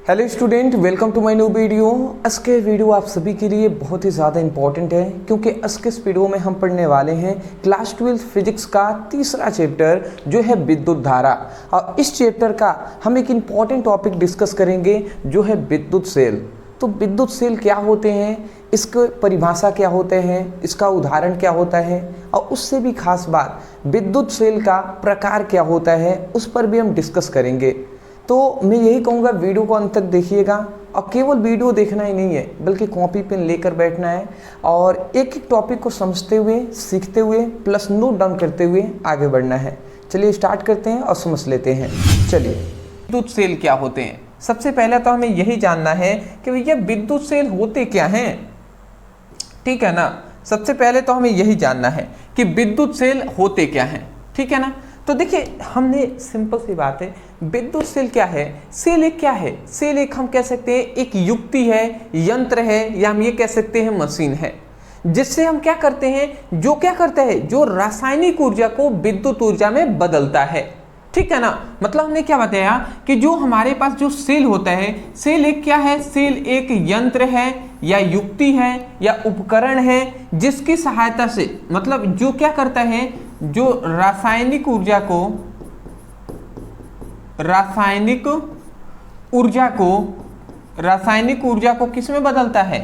Hello student, welcome to my new video. आज के video आप सभी के लिए बहुत ही ज़्यादा इंपॉर्टेंट है क्योंकि आज के इस वीडियो में हम पढ़ने वाले हैं क्लास 12 फिजिक्स का तीसरा चैप्टर जो है विद्युत धारा। और इस चैप्टर का हम एक इम्पॉर्टेंट टॉपिक डिस्कस करेंगे जो है विद्युत सेल। तो विद्युत सेल क्या होते हैं, इसकी परिभाषा क्या होते हैं, इसका उदाहरण क्या होता है, और उससे भी खास बात विद्युत सेल का प्रकार क्या होता है उस पर भी हम डिस्कस करेंगे। तो मैं यही कहूँगा, वीडियो को अंत तक देखिएगा और केवल वीडियो देखना ही नहीं है बल्कि कॉपी पेन लेकर बैठना है और एक एक टॉपिक को समझते हुए, सीखते हुए, प्लस नोट डाउन करते हुए आगे बढ़ना है। चलिए स्टार्ट करते हैं और समझ लेते हैं। चलिए, विद्युत सेल क्या होते हैं। सबसे पहले तो हमें यही जानना है कि भैया विद्युत सेल होते क्या हैं, ठीक है ना। सबसे पहले तो हमें यही जानना है कि विद्युत सेल होते क्या हैं, ठीक है ना। तो देखिए, हमने सिंपल सी बात है, विद्युत सेल क्या है। सेल एक क्या है, सेल एक हम कह सकते हैं एक युक्ति है, यंत्र है, या हम ये कह सकते हैं मशीन है, जिससे हम क्या करते हैं, जो क्या करता है, जो रासायनिक ऊर्जा को विद्युत ऊर्जा में बदलता है, ठीक है ना। मतलब हमने क्या बताया कि जो हमारे पास जो सेल होता है, सेल एक क्या है, सेल एक यंत्र है या युक्ति है या उपकरण है जिसकी सहायता से, मतलब जो क्या करता है, जो रासायनिक ऊर्जा को किस में बदलता है,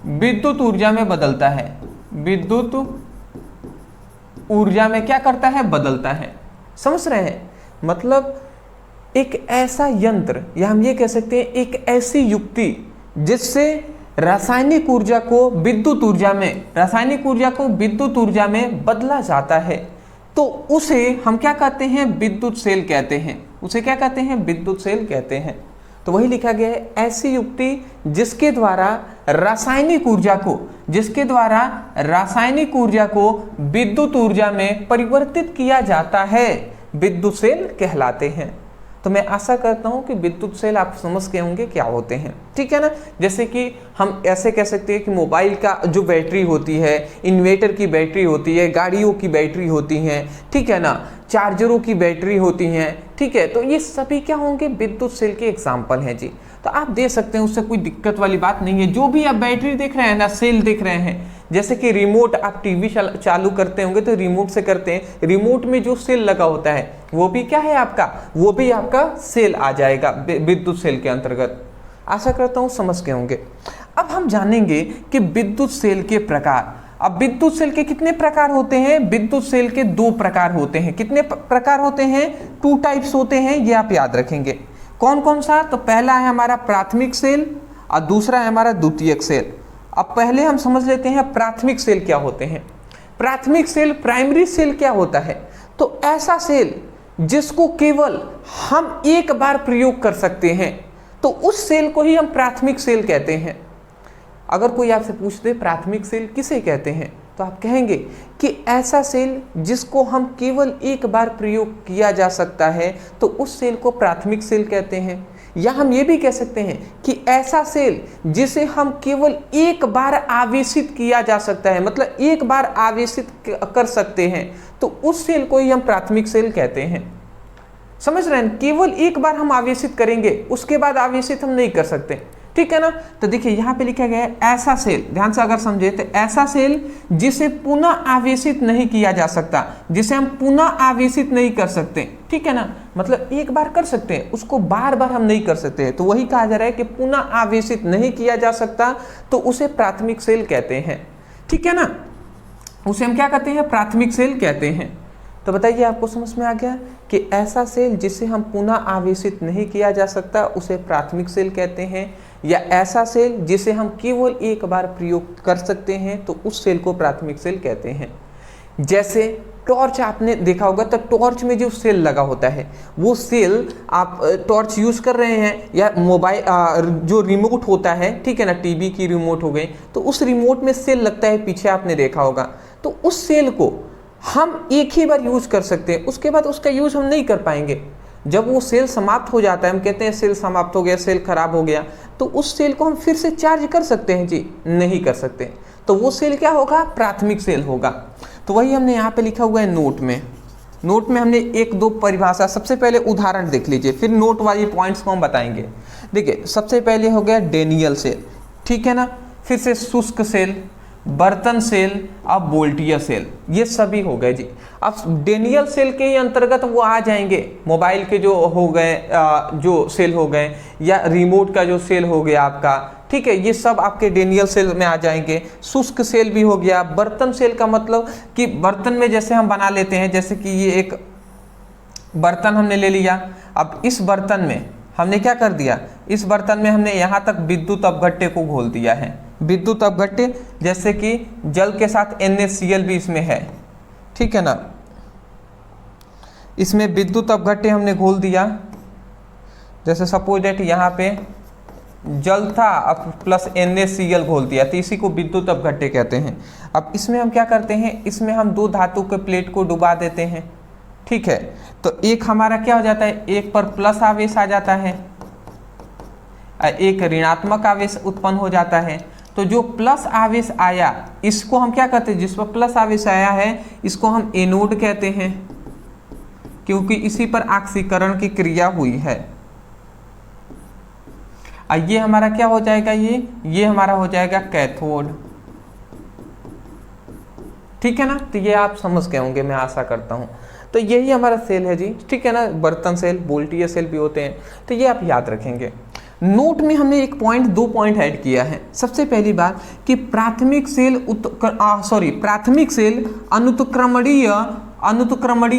विद्युत ऊर्जा में बदलता है। विद्युत ऊर्जा में क्या करता है, बदलता है। समझ रहे हैं। मतलब एक ऐसा यंत्र, या हम ये कह सकते हैं एक ऐसी युक्ति जिससे रासायनिक ऊर्जा को विद्युत ऊर्जा में बदला जाता है, तो उसे हम क्या कहते हैं, विद्युत सेल कहते हैं। उसे क्या कहते हैं, विद्युत सेल कहते हैं। तो वही लिखा गया है, ऐसी युक्ति जिसके द्वारा रासायनिक ऊर्जा को विद्युत ऊर्जा में परिवर्तित किया जाता है, विद्युत सेल कहलाते हैं। तो मैं आशा करता हूं कि विद्युत सेल आप समझ के होंगे क्या होते हैं, ठीक है ना। जैसे कि हम ऐसे कह सकते हैं कि मोबाइल का जो बैटरी होती है, इन्वर्टर की बैटरी होती है, गाड़ियों की बैटरी होती हैं, ठीक है ना, चार्जरों की बैटरी होती हैं, ठीक है। तो ये सभी क्या होंगे, विद्युत सेल के एग्जाम्पल हैं जी। तो आप दे सकते हैं, उससे कोई दिक्कत वाली बात नहीं है। जो भी आप बैटरी देख रहे हैं ना, सेल देख रहे हैं, जैसे कि रिमोट, आप टीवी चालू करते होंगे तो रिमोट से करते हैं, रिमोट में जो सेल लगा होता है वो भी क्या है आपका, वो भी आपका सेल आ जाएगा विद्युत सेल के अंतर्गत। आशा करता हूँ समझ के होंगे। अब हम जानेंगे कि विद्युत सेल के प्रकार। अब विद्युत सेल के कितने प्रकार होते हैं, विद्युत सेल के दो प्रकार होते हैं। कितने प्रकार होते हैं, 2 टाइप्स होते हैं, ये आप याद रखेंगे। कौन कौन सा, तो पहला है हमारा प्राथमिक सेल और दूसरा है हमारा द्वितीयक सेल। अब पहले हम समझ लेते हैं प्राथमिक सेल क्या होते हैं। प्राथमिक सेल, प्राइमरी सेल क्या होता है, तो ऐसा सेल जिसको केवल हम एक बार प्रयोग कर सकते हैं, तो उस सेल को ही हम प्राथमिक सेल कहते हैं। अगर कोई आपसे पूछ दे प्राथमिक सेल किसे कहते हैं, तो आप कहेंगे कि ऐसा सेल जिसको हम केवल एक बार प्रयोग किया जा सकता है, तो उस सेल को प्राथमिक सेल कहते हैं। या हम ये भी कह सकते हैं कि ऐसा सेल जिसे हम केवल एक बार आवेशित किया जा सकता है, मतलब एक बार आवेशित कर सकते हैं, तो उस सेल को ही हम प्राथमिक सेल कहते हैं। समझ रहे हैं, केवल एक बार हम आवेशित करेंगे, उसके बाद आवेशित हम नहीं कर सकते, ठीक है ना। तो देखिए यहाँ पे लिखा गया है ऐसा सेल, ध्यान से अगर समझे तो ऐसा सेल जिसे पुनः आवेशित नहीं किया जा सकता, जिसे हम पुनः आवेशित नहीं कर सकते, ठीक है ना। मतलब एक बार कर सकते हैं, उसको बार बार हम नहीं कर सकते हैं, तो वही कहा जा रहा है कि पुनः आवेशित नहीं किया जा सकता, तो उसे प्राथमिक सेल कहते हैं, ठीक है ना। उसे हम क्या कहते हैं, प्राथमिक सेल कहते हैं। तो बताइए, आपको समझ में आ गया कि ऐसा सेल जिसे हम पुनः आवेशित नहीं किया जा सकता उसे प्राथमिक सेल कहते हैं, या ऐसा सेल जिसे हम केवल एक बार प्रयोग कर सकते हैं, तो उस सेल को प्राथमिक सेल कहते हैं। जैसे टॉर्च आपने देखा होगा, तो टॉर्च में जो सेल लगा होता है, वो सेल आप टॉर्च यूज कर रहे हैं, या मोबाइल जो रिमोट होता है, ठीक है ना, टीवी की रिमोट हो गई, तो उस रिमोट में सेल लगता है, पीछे आपने देखा होगा। तो उस सेल को हम एक ही बार यूज कर सकते हैं, उसके बाद उसका यूज हम नहीं कर पाएंगे। जब वो सेल समाप्त हो जाता है, हम कहते हैं सेल समाप्त हो गया, सेल खराब हो गया, तो उस सेल को हम फिर से चार्ज कर सकते हैं जी, नहीं कर सकते। तो वो सेल क्या होगा, प्राथमिक सेल होगा। तो वही हमने यहाँ पे लिखा हुआ है नोट में, नोट में हमने एक दो परिभाषा, सबसे पहले उदाहरण देख लीजिए, फिर नोट वाली पॉइंट्स को हम बताएंगे। देखिए सबसे पहले हो गया डेनियल सेल, ठीक है ना, फिर से शुष्क सेल, बर्तन सेल, अब बोल्टियर सेल, ये सभी हो गए जी। अब डेनियल सेल के ही अंतर्गत वो आ जाएंगे, मोबाइल के जो हो गए जो सेल हो गए, या रिमोट का जो सेल हो गया आपका, ठीक है, ये सब आपके डेनियल सेल में आ जाएंगे। शुष्क सेल भी हो गया। बर्तन सेल का मतलब कि बर्तन में जैसे हम बना लेते हैं, जैसे कि ये एक बर्तन हमने ले लिया, अब इस बर्तन में हमने क्या कर दिया, इस बर्तन में हमने यहाँ तक विद्युत अपघट्य को घोल दिया है। विद्युत अपघट्य जैसे कि जल के साथ NaCl भी इसमें है, ठीक है ना, इसमें विद्युत अपघट्य हमने घोल दिया। जैसे सपोज दैट यहाँ पे जल था, अब प्लस NaCl घोल दिया, तो इसी को विद्युत अपघट्य कहते हैं। अब इसमें हम क्या करते हैं, इसमें हम दो धातु के प्लेट को डुबा देते हैं, ठीक है, तो एक हमारा क्या हो जाता है, एक पर प्लस आवेश आ जाता है, एक ऋणात्मक आवेश उत्पन्न हो जाता है। तो जो प्लस आवेश आया इसको हम क्या कहते हैं, जिस पर प्लस आवेश आया है इसको हम एनोड कहते हैं, क्योंकि इसी पर ऑक्सीकरण की क्रिया हुई है। ये हमारा क्या हो जाएगा, ये हमारा हो जाएगा कैथोड, ठीक है ना। तो ये आप समझ गए होंगे, मैं आशा करता हूं। तो यही हमारा सेल है जी, ठीक है ना, बर्तन सेल, बोल्टियर सेल भी होते हैं, तो ये आप याद रखेंगे। नोट में हमने एक पॉइंट, दो पॉइंट ऐड किया है। सबसे पहली बात कि प्राथमिक सेल अनुत्क्रमणीय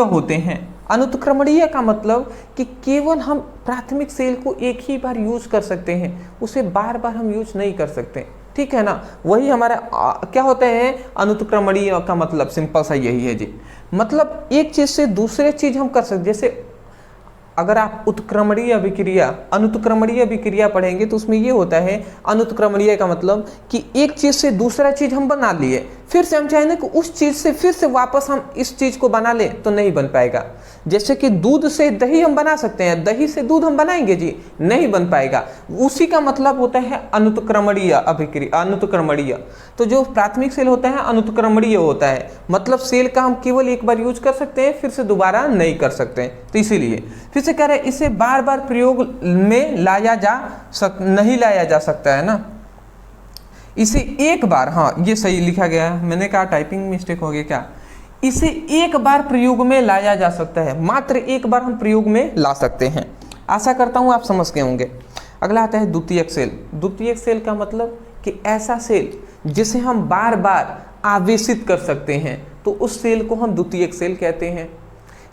होते हैं। अनुत्क्रमणीय का मतलब कि केवल हम प्राथमिक सेल को एक ही बार यूज कर सकते हैं, उसे बार बार हम यूज नहीं कर सकते, ठीक है ना। वही हमारा क्या होता है, अनुत्क्रमणीय का मतलब सिंपल सा यही है जी, मतलब एक चीज से दूसरे चीज हम कर सकते। जैसे अगर आप उत्क्रमणीय अभिक्रिया, अनुत्क्रमणीय अभिक्रिया पढ़ेंगे तो उसमें ये होता है, अनुत्क्रमणीय का मतलब कि एक चीज से दूसरा चीज हम बना लिए, फिर से हम चाहेंगे कि उस चीज से फिर से वापस हम इस चीज को बना लें तो नहीं बन पाएगा। जैसे कि दूध से दही हम बना सकते हैं, दही से दूध हम बनाएंगे जी, नहीं बन पाएगा। उसी का मतलब होता है अनुत्क्रमणीय अभिक्रिया, अनुत्क्रमणीय। तो जो प्राथमिक सेल होता है अनुत्क्रमणीय होता है, मतलब सेल का हम केवल एक बार यूज कर सकते हैं, फिर से दोबारा नहीं कर सकते। तो इसीलिए फिर से कह रहे हैं इसे बार बार प्रयोग में नहीं लाया जा सकता है ना, इसे एक बार, हाँ ये सही लिखा गया है, मैंने कहा टाइपिंग मिस्टेक हो गया क्या, इसे एक बार प्रयोग में लाया जा सकता है, मात्र एक बार हम प्रयोग में ला सकते हैं। आशा करता हूं आप समझ गए होंगे। अगला आता है द्वितीयक सेल। द्वितीयक सेल का मतलब कि ऐसा सेल जिसे हम बार बार आवेशित कर सकते हैं, तो उस सेल को हम द्वितीयक सेल कहते हैं।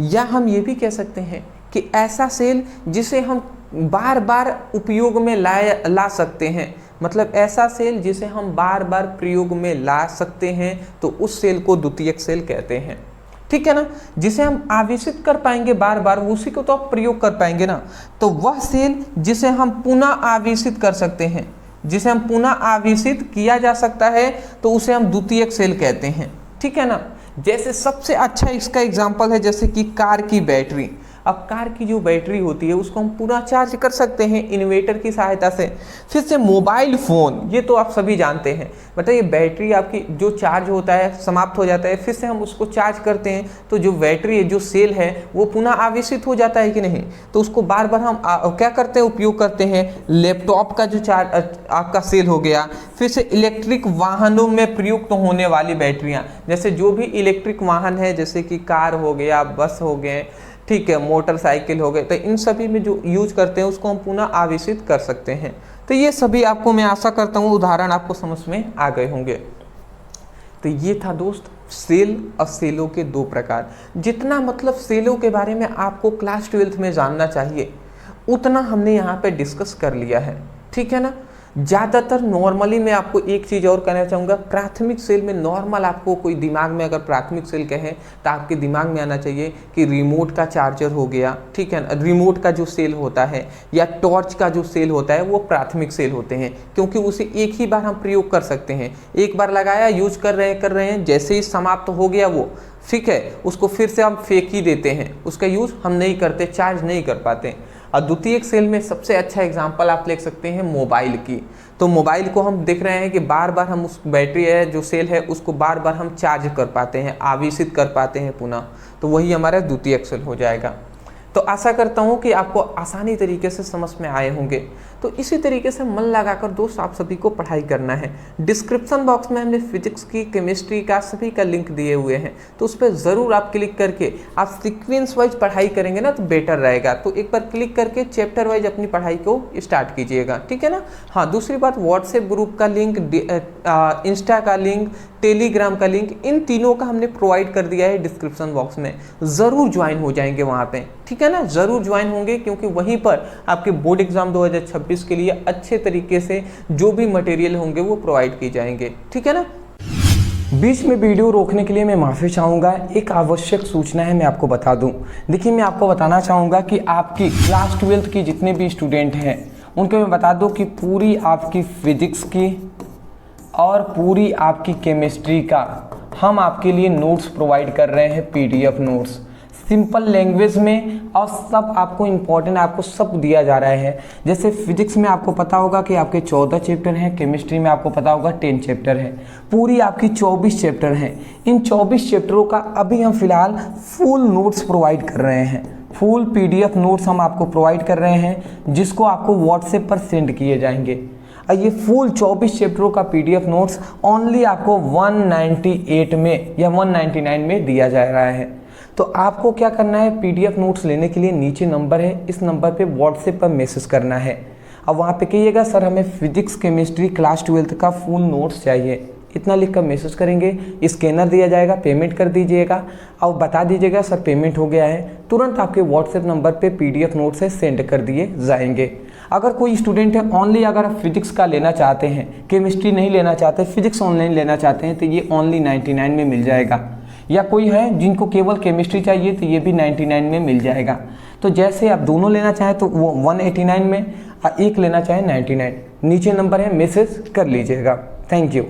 या हम ये भी कह सकते हैं कि ऐसा सेल जिसे हम बार बार उपयोग में ला सकते हैं, मतलब ऐसा सेल जिसे हम बार बार प्रयोग में ला सकते हैं, तो उस सेल को द्वितीयक सेल कहते हैं, ठीक है ना। जिसे हम आवेशित कर पाएंगे बार बार, उसी को तो आप प्रयोग कर पाएंगे ना। तो वह सेल जिसे हम पुनः आवेशित कर सकते हैं, जिसे हम पुनः आवेशित किया जा सकता है, तो उसे हम द्वितीयक सेल कहते हैं, ठीक है ना। जैसे सबसे अच्छा इसका एग्जाम्पल है जैसे कि कार की बैटरी। अब कार की जो बैटरी होती है उसको हम पूरा चार्ज कर सकते हैं इन्वर्टर की सहायता से। फिर से मोबाइल फ़ोन, ये तो आप सभी जानते हैं, मतलब ये बैटरी आपकी जो चार्ज होता है समाप्त हो जाता है, फिर से हम उसको चार्ज करते हैं, तो जो बैटरी है, जो सेल है, वो पुनः आवेशित हो जाता है कि नहीं। तो उसको बार बार हम क्या करते हैं, उपयोग करते हैं। लैपटॉप का जो चार्ज आपका सेल हो गया, फिर से इलेक्ट्रिक वाहनों में प्रयुक्त होने वाली बैटरियाँ, जैसे जो भी इलेक्ट्रिक वाहन है, जैसे कि कार हो गया, बस हो गए, ठीक है, मोटरसाइकिल हो गए, तो इन सभी में जो यूज करते हैं उसको हम पुनः आवेशित कर सकते हैं। तो ये सभी आपको, मैं आशा करता हूँ उदाहरण आपको समझ में आ गए होंगे। तो ये था दोस्त सेल और सेलों के दो प्रकार। जितना मतलब सेलों के बारे में आपको क्लास 12th में जानना चाहिए उतना हमने यहाँ पे डिस्कस कर लिया है, ठीक है ना। ज़्यादातर नॉर्मली मैं आपको एक चीज़ और कहना चाहूँगा, प्राथमिक सेल में नॉर्मल आपको कोई दिमाग में अगर प्राथमिक सेल कहें तो आपके दिमाग में आना चाहिए कि रिमोट का चार्जर हो गया, ठीक है ना, रिमोट का जो सेल होता है या टॉर्च का जो सेल होता है वो प्राथमिक सेल होते हैं, क्योंकि उसे एक ही बार हम प्रयोग कर सकते हैं। एक बार लगाया, यूज कर रहे हैं, जैसे ही समाप्त हो गया वो, ठीक है, उसको फिर से हम फेंक ही देते हैं, उसका यूज़ हम नहीं करते, चार्ज नहीं कर पाते। और द्वितीयक सेल में सबसे अच्छा एग्जाम्पल आप ले सकते हैं मोबाइल की। तो मोबाइल को हम देख रहे हैं कि बार बार हम उस बैटरी है जो सेल है उसको बार बार हम चार्ज कर पाते हैं, आवेशित कर पाते हैं पुनः, तो वही हमारा द्वितीयक सेल हो जाएगा। तो आशा करता हूँ कि आपको आसानी तरीके से समझ में आए होंगे। तो इसी तरीके से मन लगाकर दोस्त आप सभी को पढ़ाई करना है। डिस्क्रिप्शन बॉक्स में हमने फिजिक्स की, केमिस्ट्री का सभी का लिंक दिए हुए हैं, तो उस पर ज़रूर आप क्लिक करके आप सीक्वेंस वाइज पढ़ाई करेंगे ना तो बेटर रहेगा। तो एक बार क्लिक करके चैप्टर वाइज अपनी पढ़ाई को स्टार्ट कीजिएगा, ठीक है ना। हाँ, दूसरी बात, व्हाट्सएप ग्रुप का लिंक, इंस्टा का लिंक, टेलीग्राम का लिंक, इन तीनों का हमने प्रोवाइड कर दिया है डिस्क्रिप्शन बॉक्स में। ज़रूर ज्वाइन हो जाएंगे वहाँ पे, ठीक है ना, ज़रूर ज्वाइन होंगे, क्योंकि वहीं पर आपके बोर्ड एग्जाम 2026 के लिए अच्छे तरीके से जो भी मटेरियल होंगे वो प्रोवाइड किए जाएंगे, ठीक है ना। बीच में वीडियो रोकने के लिए मैं माफ़ी चाहूँगा। एक आवश्यक सूचना है, मैं आपको बता दूँ। देखिए, मैं आपको बताना चाहूँगा कि आपकी क्लास 12th की जितने भी स्टूडेंट हैं उनको मैं बता दूँ कि पूरी आपकी फिजिक्स की और पूरी आपकी केमिस्ट्री का हम आपके लिए नोट्स प्रोवाइड कर रहे हैं, PDF नोट्स सिंपल लैंग्वेज में, और सब आपको इम्पोर्टेंट आपको सब दिया जा रहा है। जैसे फिजिक्स में आपको पता होगा कि आपके 14 चैप्टर हैं, केमिस्ट्री में आपको पता होगा 10 चैप्टर हैं, पूरी आपकी 24 चैप्टर हैं। इन 24 चैप्टरों का अभी हम फिलहाल फुल नोट्स प्रोवाइड कर रहे हैं, फुल PDF नोट्स हम आपको प्रोवाइड कर रहे हैं, जिसको आपको व्हाट्सएप पर सेंड किए जाएंगे। ये फुल 24 चैप्टरों का PDF नोट्स ओनली आपको 198 में या 199 में दिया जा रहा है। तो आपको क्या करना है, PDF नोट्स लेने के लिए नीचे नंबर है, इस नंबर पे व्हाट्सएप पर मैसेज करना है। अब वहाँ पे कहिएगा सर हमें फिजिक्स केमिस्ट्री क्लास 12th का फुल नोट्स चाहिए, इतना लिख कर मैसेज करेंगे, स्कैनर दिया जाएगा, पेमेंट कर दीजिएगा और बता दीजिएगा सर पेमेंट हो गया है। तुरंत आपके व्हाट्सएप नंबर पे PDF नोट्स है सेंड कर दिए जाएंगे। अगर कोई स्टूडेंट है ओनली अगर आप फिजिक्स का लेना चाहते हैं, केमिस्ट्री नहीं लेना चाहते, फिजिक्स ऑनलाइन लेना चाहते हैं, तो ये ओनली 99 में मिल जाएगा। या कोई है जिनको केवल केमिस्ट्री चाहिए तो ये भी 99 में मिल जाएगा। तो जैसे आप दोनों लेना चाहें तो वो 189 में, और एक लेना चाहें 99, नीचे नंबर है, मैसेज कर लीजिएगा। Thank you.